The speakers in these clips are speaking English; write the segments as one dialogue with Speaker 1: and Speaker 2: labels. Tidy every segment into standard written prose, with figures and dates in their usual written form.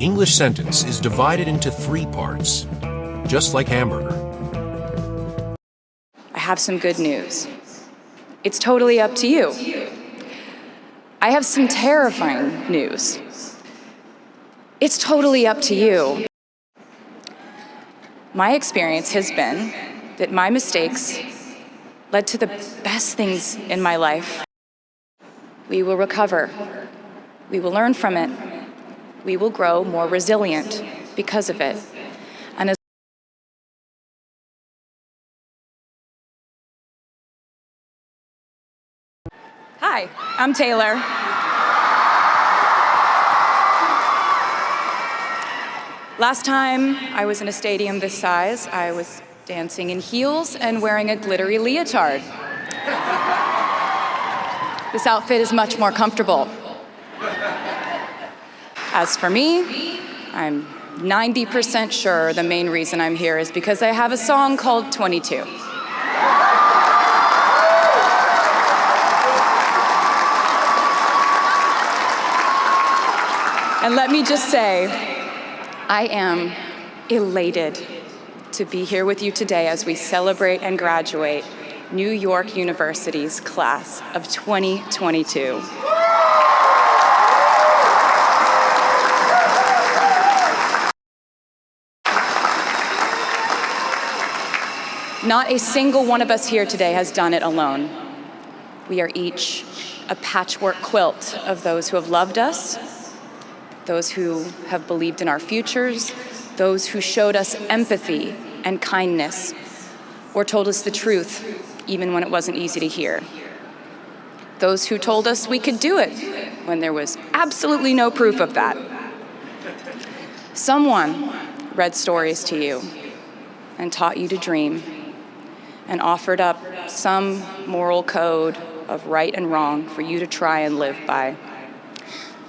Speaker 1: English sentence is divided into 3 parts, just like hamburger.
Speaker 2: I have some good news. It's totally up to you. I have some terrifying news. It's totally up to you. My experience has been that my mistakes led to the best things in my life. We will recover. We will learn from it. We will grow more resilient because of it. And as Hi, I'm Taylor. Last time I was in a stadium this size, I was dancing in heels and wearing a glittery leotard. This outfit is much more comfortable. As for me, I'm 90% sure the main reason I'm here is because I have a song called 22. And let me just say, I am elated to be here with you today as we celebrate and graduate New York University's class of 2022. Not a single one of us here today has done it alone. We are each a patchwork quilt of those who have loved us, those who have believed in our futures, those who showed us empathy and kindness, or told us the truth, even when it wasn't easy to hear. Those who told us we could do it when there was absolutely no proof of that. Someone read stories to you and taught you to dream and offered up some moral code of right and wrong for you to try and live by.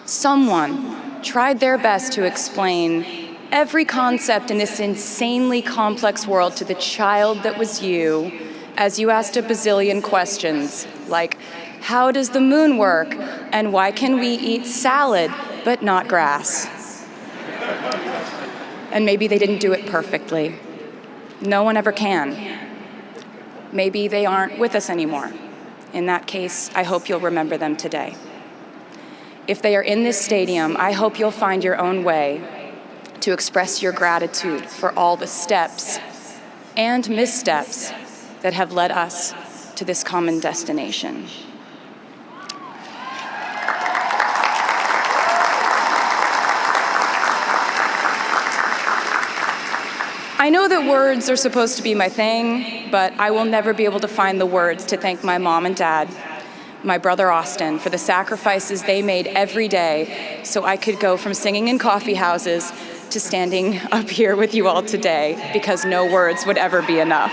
Speaker 2: Someone tried their best to explain every concept in this insanely complex world to the child that was you as you asked a bazillion questions, like, how does the moon work? And why can we eat salad but not grass? And maybe they didn't do it perfectly. No one ever can. Maybe they aren't with us anymore. In that case, I hope you'll remember them today. If they are in this stadium, I hope you'll find your own way to express your gratitude for all the steps and missteps that have led us to this common destination. I know that words are supposed to be my thing, but I will never be able to find the words to thank my mom and dad, my brother Austin, for the sacrifices they made every day so I could go from singing in coffee houses to standing up here with you all today, because no words would ever be enough.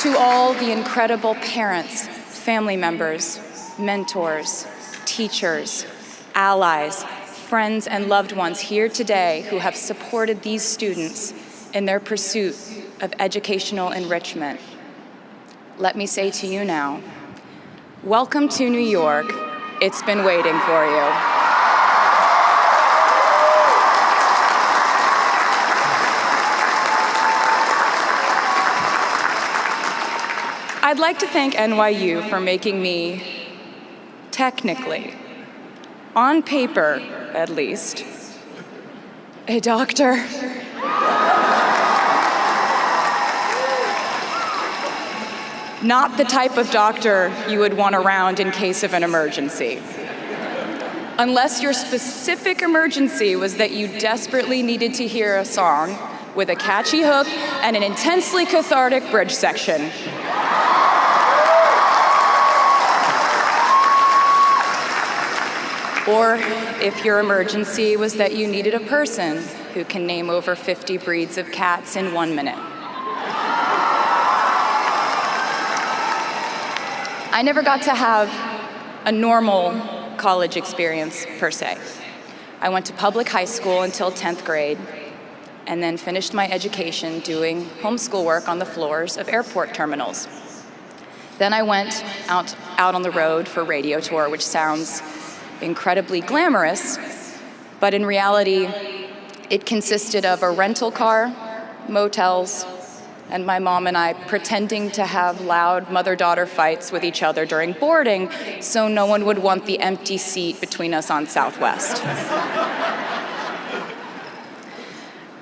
Speaker 2: To all the incredible parents, family members, mentors, teachers, allies, friends, and loved ones here today who have supported these students in their pursuit of educational enrichment, let me say to you now, welcome to New York. It's been waiting for you. I'd like to thank NYU for making me, technically, on paper at least, a doctor. Not the type of doctor you would want around in case of an emergency. Unless your specific emergency was that you desperately needed to hear a song with a catchy hook and an intensely cathartic bridge section. Or if your emergency was that you needed a person who can name over 50 breeds of cats in 1 minute. I never got to have a normal college experience, per se. I went to public high school until 10th grade, and then finished my education doing homeschool work on the floors of airport terminals. Then I went out out on the road for radio tour, which sounds incredibly glamorous, but in reality, it consisted of a rental car, motels, and my mom and I pretending to have loud mother-daughter fights with each other during boarding so no one would want the empty seat between us on Southwest.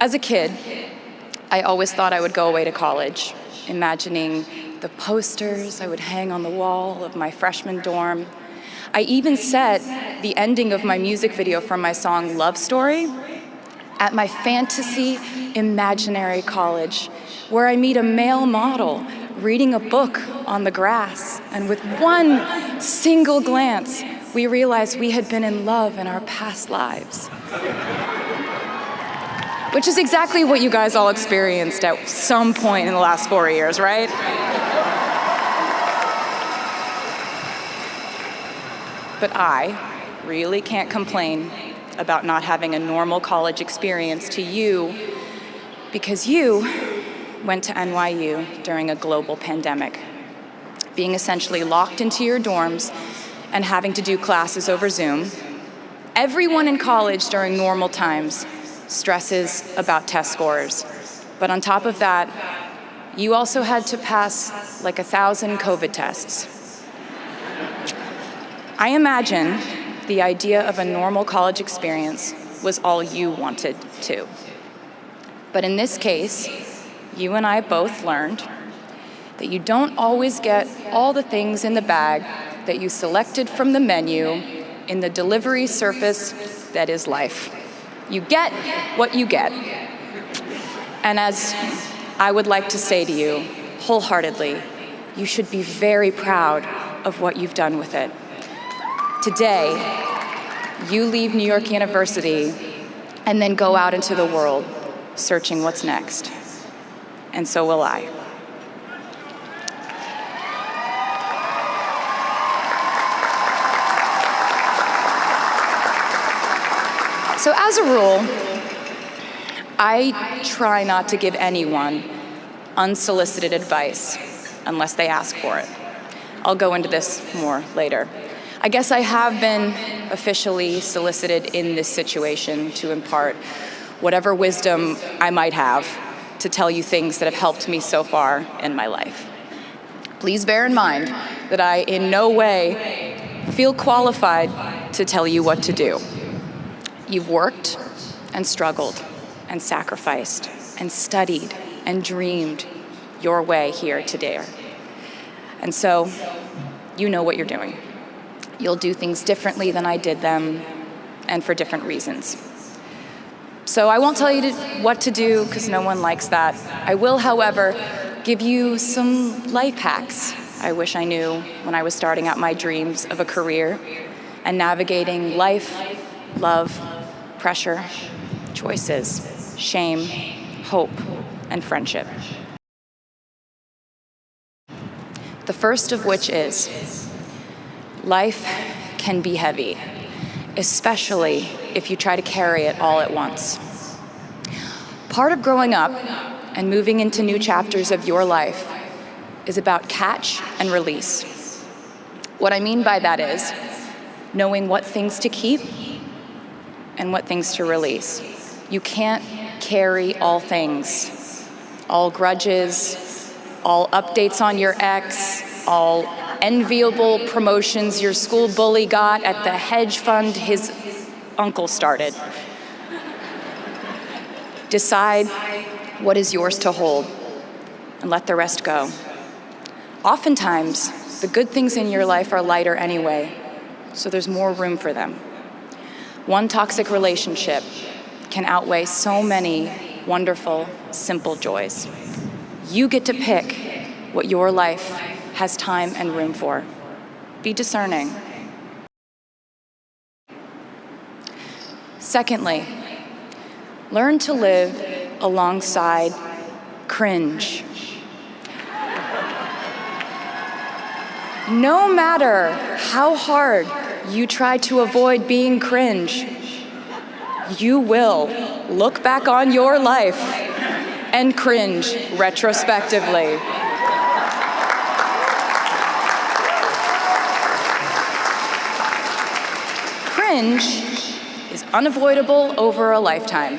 Speaker 2: As a kid, I always thought I would go away to college, imagining the posters I would hang on the wall of my freshman dorm. I even set the ending of my music video for my song Love Story at my fantasy imaginary college, where I meet a male model reading a book on the grass, and with one single glance, we realized we had been in love in our past lives. Which is exactly what you guys all experienced at some point in the last 4 years, right? But I really can't complain about not having a normal college experience to you, because you went to NYU during a global pandemic, being essentially locked into your dorms and having to do classes over Zoom. Everyone in college during normal times stresses about test scores. But on top of that, you also had to pass like 1,000 COVID tests. I imagine the idea of a normal college experience was all you wanted too. But in this case, you and I both learned that you don't always get all the things in the bag that you selected from the menu in the delivery service that is life. You get what you get. And as I would like to say to you wholeheartedly, you should be very proud of what you've done with it. Today, you leave New York University and then go out into the world searching what's next. And so will I. So as a rule, I try not to give anyone unsolicited advice unless they ask for it. I'll go into this more later. I guess I have been officially solicited in this situation to impart whatever wisdom I might have to tell you things that have helped me so far in my life. Please bear in mind that I in no way feel qualified to tell you what to do. You've worked and struggled and sacrificed and studied and dreamed your way here today. And so you know what you're doing. You'll do things differently than I did them and for different reasons. So I won't tell you what to do because no one likes that. I will, however, give you some life hacks I wish I knew when I was starting out my dreams of a career and navigating life, love, pressure, choices, shame, hope, and friendship. The first of which is, life can be heavy, especially if you try to carry it all at once. Part of growing up and moving into new chapters of your life is about catch and release. What I mean by that is knowing what things to keep and what things to release. You can't carry all things, all grudges, all updates on your ex, all enviable promotions your school bully got at the hedge fund his uncle started. Decide what is yours to hold and let the rest go. Oftentimes, the good things in your life are lighter anyway, so there's more room for them. One toxic relationship can outweigh so many wonderful, simple joys. You get to pick what your life has time and room for. Be discerning. Secondly, learn to live alongside cringe. No matter how hard you try to avoid being cringe, you will look back on your life and cringe retrospectively. cringe is unavoidable over a lifetime.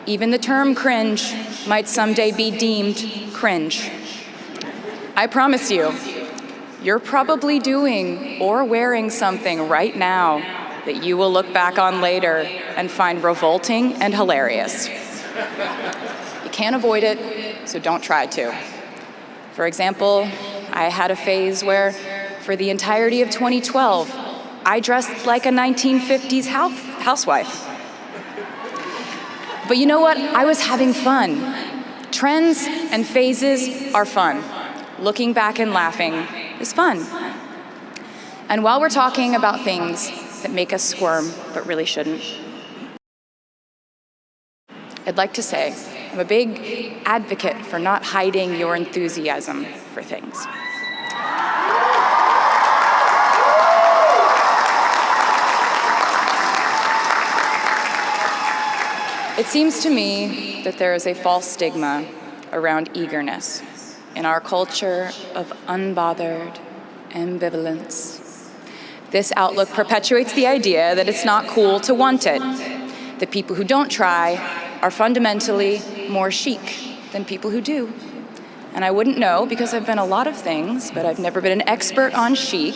Speaker 2: Even the term cringe might someday be deemed cringe. I promise you, you're probably doing or wearing something right now that you will look back on later and find revolting and hilarious. You can't avoid it, so don't try to. For example, I had a phase where, for the entirety of 2012, I dressed like a 1950s housewife. But you know what? I was having fun. Trends and phases are fun. Looking back and laughing is fun. And while we're talking about things that make us squirm, but really shouldn't, I'd like to say I'm a big advocate for not hiding your enthusiasm for things. It seems to me that there is a false stigma around eagerness in our culture of unbothered ambivalence. This outlook perpetuates the idea that it's not cool to want it, that people who don't try are fundamentally more chic than people who do. And I wouldn't know because I've been a lot of things, but I've never been an expert on chic,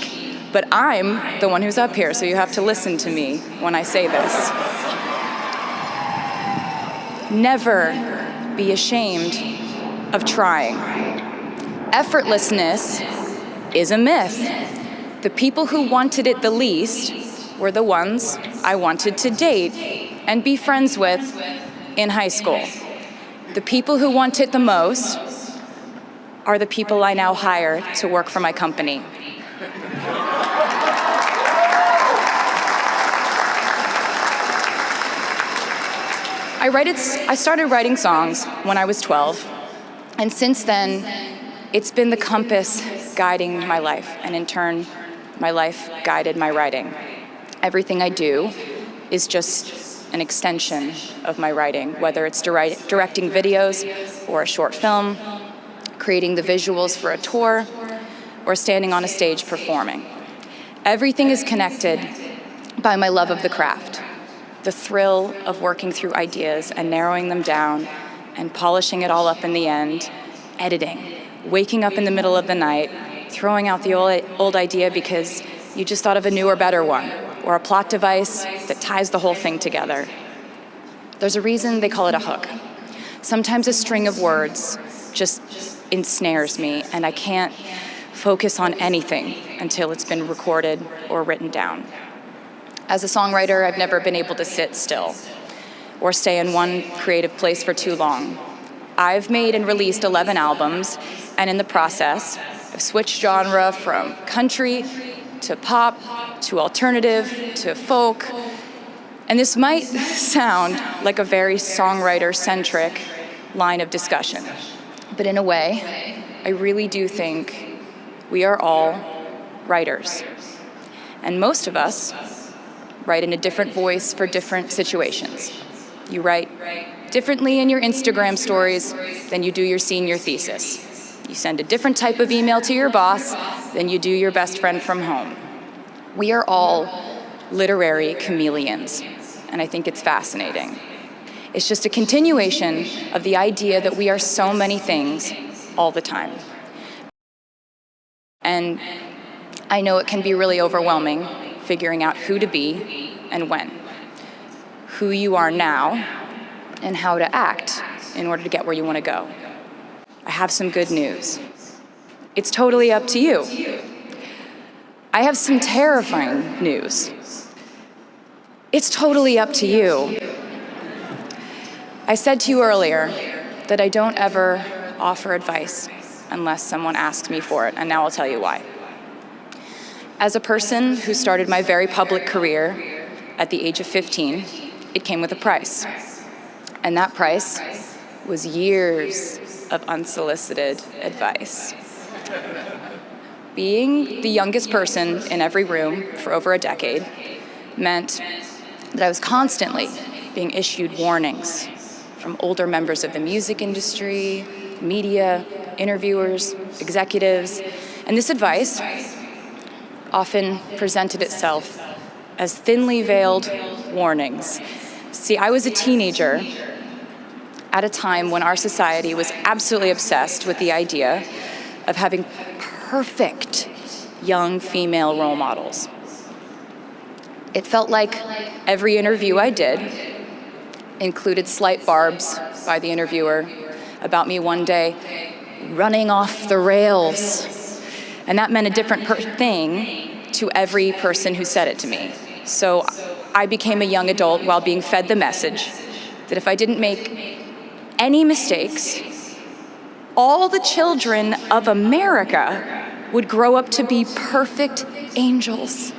Speaker 2: but I'm the one who's up here, so you have to listen to me when I say this. Never be ashamed of trying. Effortlessness is a myth. The people who wanted it the least were the ones I wanted to date and be friends with in high school. The people who want it the most are the people I now hire to work for my company. I started writing songs when I was 12, and since then, it's been the compass guiding my life, and in turn, my life guided my writing. Everything I do is just an extension of my writing, whether it's directing videos or a short film, creating the visuals for a tour, or standing on a stage performing. Everything is connected by my love of the craft. The thrill of working through ideas and narrowing them down and polishing it all up in the end, editing, waking up in the middle of the night, throwing out the old idea because you just thought of a newer, better one, or a plot device that ties the whole thing together. There's a reason they call it a hook. Sometimes a string of words just ensnares me, and I can't focus on anything until it's been recorded or written down. As a songwriter, I've never been able to sit still or stay in one creative place for too long. I've made and released 11 albums, and in the process, I've switched genre from country to pop to alternative to folk. And this might sound like a very songwriter-centric line of discussion, but in a way, I really do think we are all writers. And most of us write in a different voice for different situations. You write differently in your Instagram stories than you do your senior thesis. You send a different type of email to your boss than you do your best friend from home. We are all literary chameleons, and I think it's fascinating. It's just a continuation of the idea that we are so many things all the time. And I know it can be really overwhelming figuring out who to be and when, who you are now, and how to act in order to get where you want to go. I have some good news. It's totally up to you. I have some terrifying news. It's totally up to you. I said to you earlier that I don't ever offer advice unless someone asks me for it, and now I'll tell you why. As a person who started my very public career at the age of 15, it came with a price. And that price was years of unsolicited advice. Being the youngest person in every room for over a decade meant that I was constantly being issued warnings from older members of the music industry, media, interviewers, executives, and this advice often presented itself as thinly veiled warnings. See, I was a teenager at a time when our society was absolutely obsessed with the idea of having perfect young female role models. It felt like every interview I did included slight barbs by the interviewer about me one day running off the rails. And that meant a different thing to every person who said it to me. So I became a young adult while being fed the message that if I didn't make any mistakes, all the children of America would grow up to be perfect angels.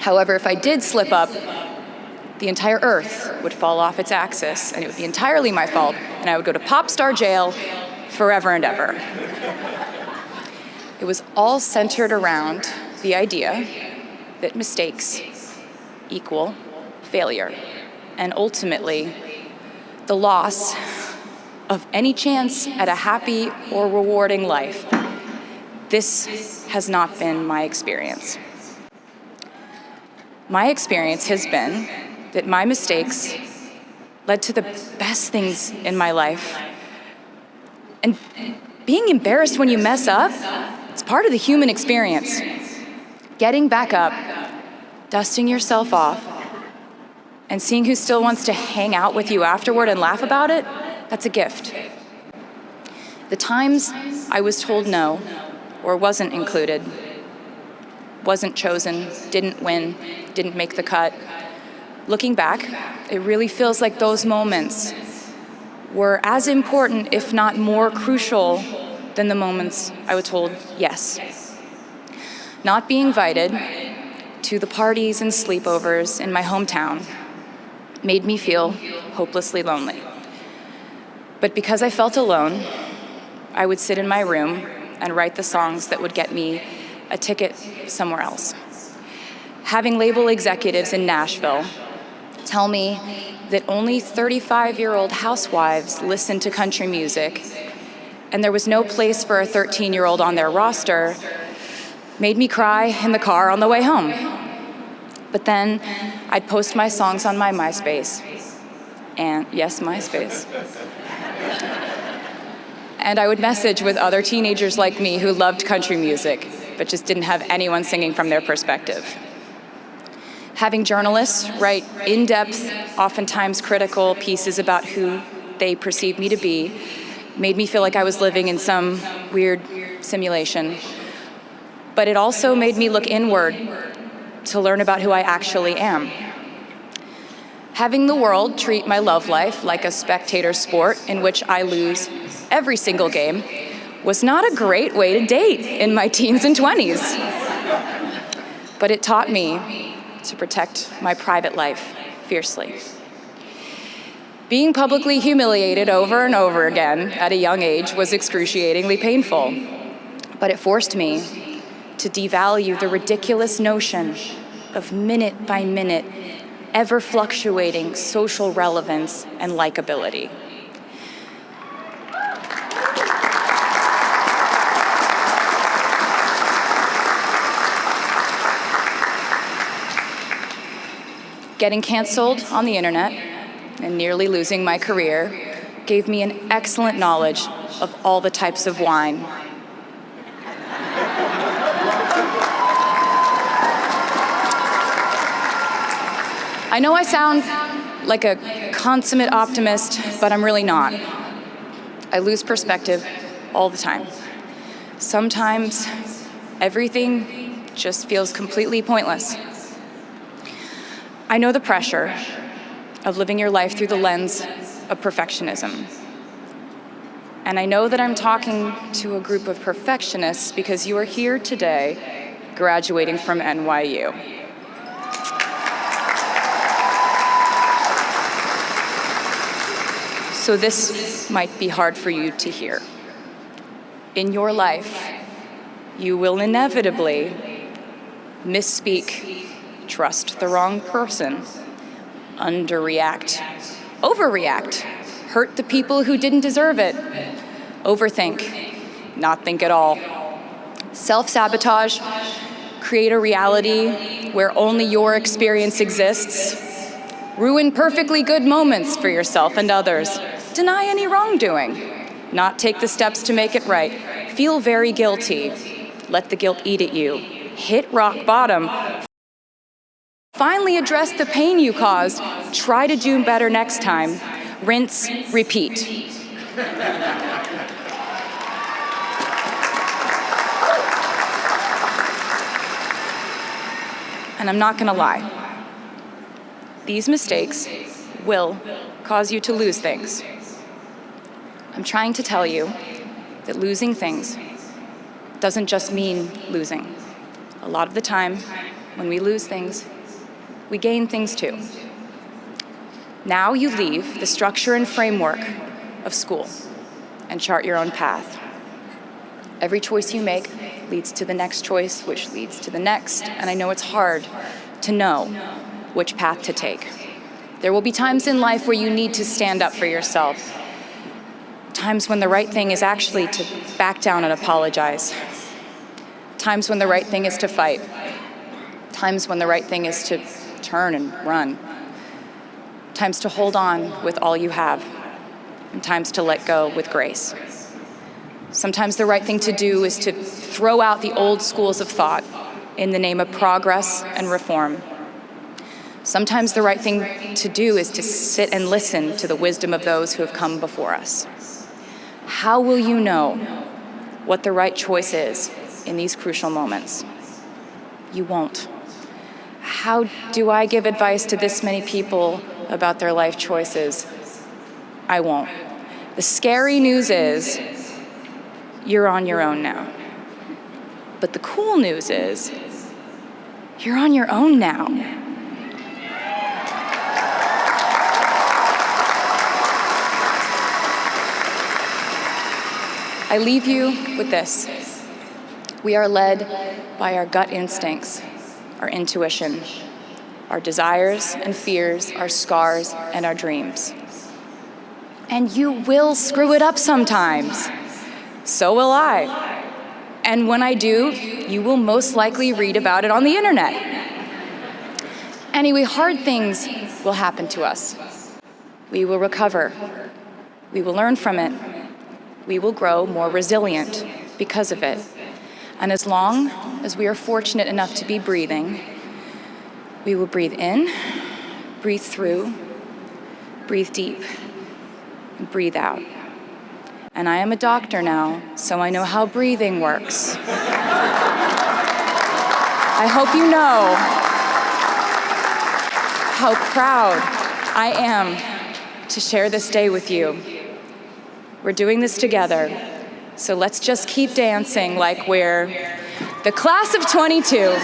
Speaker 2: However, if I did slip up, the entire earth would fall off its axis, and it would be entirely my fault, and I would go to pop star jail forever and ever. It was all centered around the idea that mistakes equal failure, and ultimately, the loss of any chance at a happy or rewarding life. This has not been my experience. My experience has been that my mistakes led to the best things in my life. And being embarrassed when you mess up, it's part of the human experience. Getting back up, dusting yourself off, and seeing who still wants to hang out with you afterward and laugh about it, that's a gift. The times I was told no, or wasn't included, wasn't chosen, didn't win, didn't make the cut, looking back, it really feels like those moments were as important, if not more crucial, than the moments I was told yes. Not being invited to the parties and sleepovers in my hometown made me feel hopelessly lonely. But because I felt alone, I would sit in my room and write the songs that would get me a ticket somewhere else. Having label executives in Nashville tell me that only 35-year-old housewives listen to country music, and there was no place for a 13-year-old on their roster, made me cry in the car on the way home. But then I'd post my songs on my MySpace, and yes, MySpace. And I would message with other teenagers like me who loved country music, but just didn't have anyone singing from their perspective. Having journalists write in-depth, oftentimes critical pieces about who they perceived me to be made me feel like I was living in some weird simulation. But it also made me look inward to learn about who I actually am. Having the world treat my love life like a spectator sport in which I lose every single game was not a great way to date in my teens and 20s. But it taught me to protect my private life fiercely. Being publicly humiliated over and over again at a young age was excruciatingly painful, but it forced me to devalue the ridiculous notion of minute-by-minute, ever-fluctuating social relevance and likability. Getting canceled on the internet and nearly losing my career gave me an excellent knowledge of all the types of wine. I know I sound like a consummate optimist, but I'm really not. I lose perspective all the time. Sometimes everything just feels completely pointless. I know the pressure of living your life through the lens of perfectionism. And I know that I'm talking to a group of perfectionists because you are here today graduating from NYU. So this might be hard for you to hear. In your life, you will inevitably misspeak, trust the wrong person, underreact, overreact, hurt the people who didn't deserve it, overthink, not think at all, self-sabotage, create a reality where only your experience exists. Ruin perfectly good moments for yourself and others. Deny any wrongdoing. Not take the steps to make it right. Feel very guilty. Let the guilt eat at you. Hit rock bottom. Finally address the pain you caused. Try to do better next time. Rinse, repeat. And I'm not gonna lie. These mistakes will cause you to lose things. I'm trying to tell you that losing things doesn't just mean losing. A lot of the time, when we lose things, we gain things too. Now you leave the structure and framework of school and chart your own path. Every choice you make leads to the next choice, which leads to the next, and I know it's hard to know which path to take. There will be times in life where you need to stand up for yourself. Times when the right thing is actually to back down and apologize. Times when the right thing is to fight. Times when the right thing is to turn and run. Times to hold on with all you have. And times to let go with grace. Sometimes the right thing to do is to throw out the old schools of thought in the name of progress and reform. Sometimes the right thing to do is to sit and listen to the wisdom of those who have come before us. How will you know what the right choice is in these crucial moments? You won't. How do I give advice to this many people about their life choices? I won't. The scary news is, you're on your own now. But the cool news is, you're on your own now. I leave you with this. We are led by our gut instincts, our intuition, our desires and fears, our scars and our dreams. And you will screw it up sometimes. So will I. And when I do, you will most likely read about it on the internet. Anyway, hard things will happen to us. We will recover. We will learn from it. We will grow more resilient because of it. And as long as we are fortunate enough to be breathing, we will breathe in, breathe through, breathe deep, and breathe out. And I am a doctor now, so I know how breathing works. I hope you know how proud I am to share this day with you. We're doing this together, so let's just keep dancing like we're the class of 22.